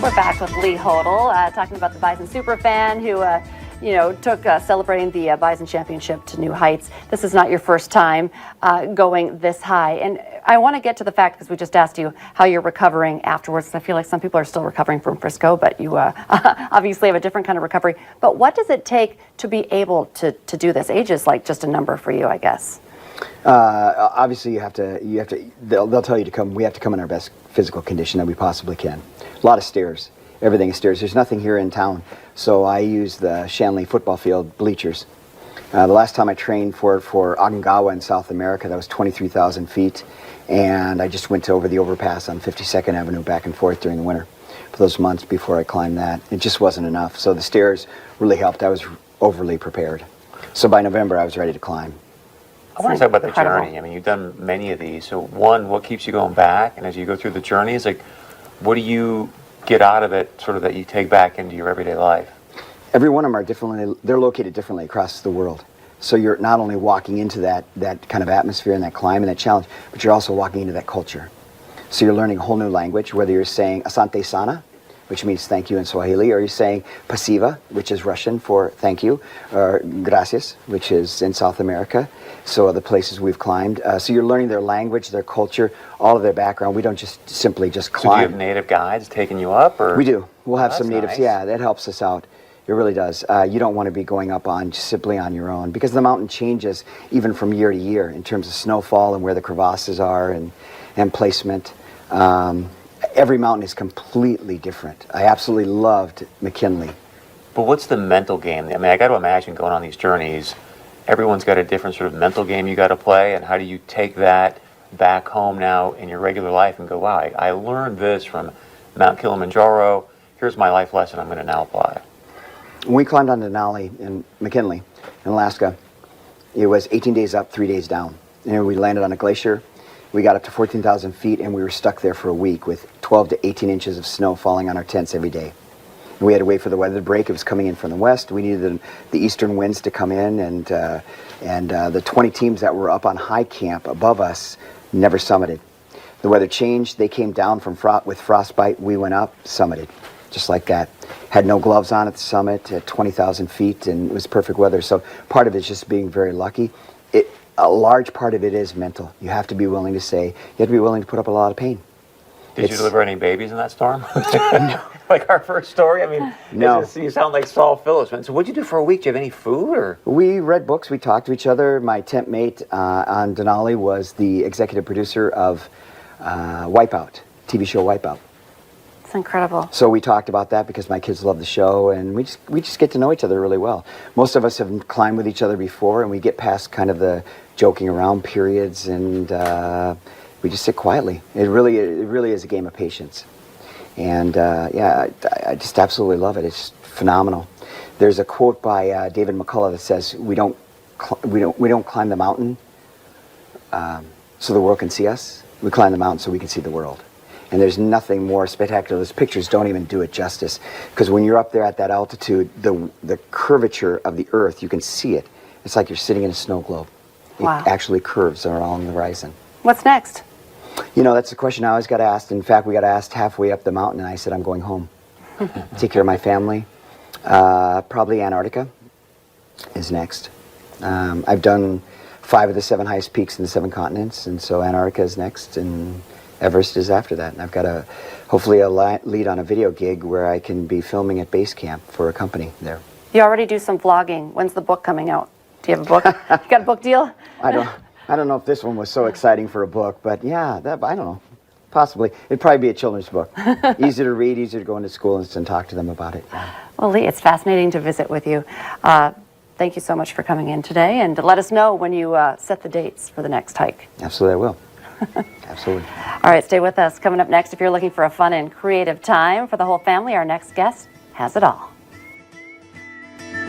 We're back with Lee Hoedl, talking about the Bison Superfan who, took celebrating the Bison Championship to new heights. This is not your first time going this high. And I want to get to the fact, because we just asked you how you're recovering afterwards. I feel like some people are still recovering from Frisco, but you obviously have a different kind of recovery. But what does it take to be able to do this? Age is like just a number for you, I guess. Obviously, they'll tell you to come. We have to come in our best physical condition that we possibly can. A lot of stairs. Everything is stairs. There's nothing here in town. So I use the Shanley football field bleachers. The last time I trained for Aconcagua in South America, that was 23,000 feet. And I just went over the overpass on 52nd Avenue back and forth during the winter for those months before I climbed that. It just wasn't enough. So the stairs really helped. I was overly prepared. So by November, I was ready to climb. I want to talk about the journey. I mean, you've done many of these. So one, what keeps you going back? And as you go through the journey, it's like, what do you get out of it sort of that you take back into your everyday life? Every one of them are differently, they're located differently across the world. So you're not only walking into that kind of atmosphere and that climb and that challenge, but you're also walking into that culture. So you're learning a whole new language, whether you're saying Asante Sana, which means thank you in Swahili, or you're saying Pasiva, which is Russian for thank you, or Gracias, which is in South America. So other places we've climbed. So you're learning their language, their culture, all of their background. We don't just simply just climb. So do you have native guides taking you up? Or? We do. We'll have some natives. Nice. Yeah, that helps us out. It really does. You don't want to be going up on just simply on your own, because the mountain changes even from year to year in terms of snowfall and where the crevasses are and placement. Every mountain is completely different. I absolutely loved McKinley. But what's the mental game? I mean, I got to imagine going on these journeys, everyone's got a different sort of mental game you got to play, and how do you take that back home now in your regular life and go, wow, I learned this from Mount Kilimanjaro. Here's my life lesson I'm going to now apply. When we climbed on Denali in McKinley, in Alaska, it was 18 days up, 3 days down. And we landed on a glacier. We got up to 14,000 feet, and we were stuck there for a week with 12 to 18 inches of snow falling on our tents every day. And we had to wait for the weather to break. It was coming in from the west. We needed the eastern winds to come in, and the 20 teams that were up on high camp above us never summited. The weather changed. They came down with frostbite. We went up, summited, just like that. Had no gloves on at the summit at 20,000 feet, and it was perfect weather. So part of it is just being very lucky. A large part of it is mental. You have to be willing to say, you have to be willing to put up a lot of pain. Did you deliver any babies in that storm? No. Like our first story? I mean, no. You sound like Saul Phillips. So what'd you do for a week? Do you have any food? Or? We read books. We talked to each other. My tent mate on Denali was the executive producer of Wipeout, TV show Wipeout. It's incredible. So we talked about that because my kids love the show, and we just get to know each other really well. Most of us have climbed with each other before, and we get past kind of the joking around periods, and we just sit quietly. It really is a game of patience. And yeah, I just absolutely love it. It's phenomenal. There's a quote by David McCullough that says, "We don't climb the mountain so the world can see us. We climb the mountain so we can see the world." And there's nothing more spectacular. Those pictures don't even do it justice, because when you're up there at that altitude, the curvature of the earth, you can see it. It's like you're sitting in a snow globe. Wow. It actually curves along the horizon. What's next? You know, that's the question I always got asked. In fact, we got asked halfway up the mountain, and I said, I'm going home. Take care of my family. Probably Antarctica is next. I've done 5 of the 7 highest peaks in the 7 continents, and so Antarctica is next, and Everest is after that. And I've got hopefully a lead on a video gig where I can be filming at base camp for a company there. You already do some vlogging. When's the book coming out? Do you have a book? You got a book deal? I don't know if this one was so exciting for a book, but yeah, I don't know. Possibly. It'd probably be a children's book. Easy to read, easy to go into school and talk to them about it. Yeah. Well, Lee, it's fascinating to visit with you. Thank you so much for coming in today, and let us know when you set the dates for the next hike. Absolutely, I will. Absolutely. All right, stay with us. Coming up next, if you're looking for a fun and creative time for the whole family, our next guest has it all.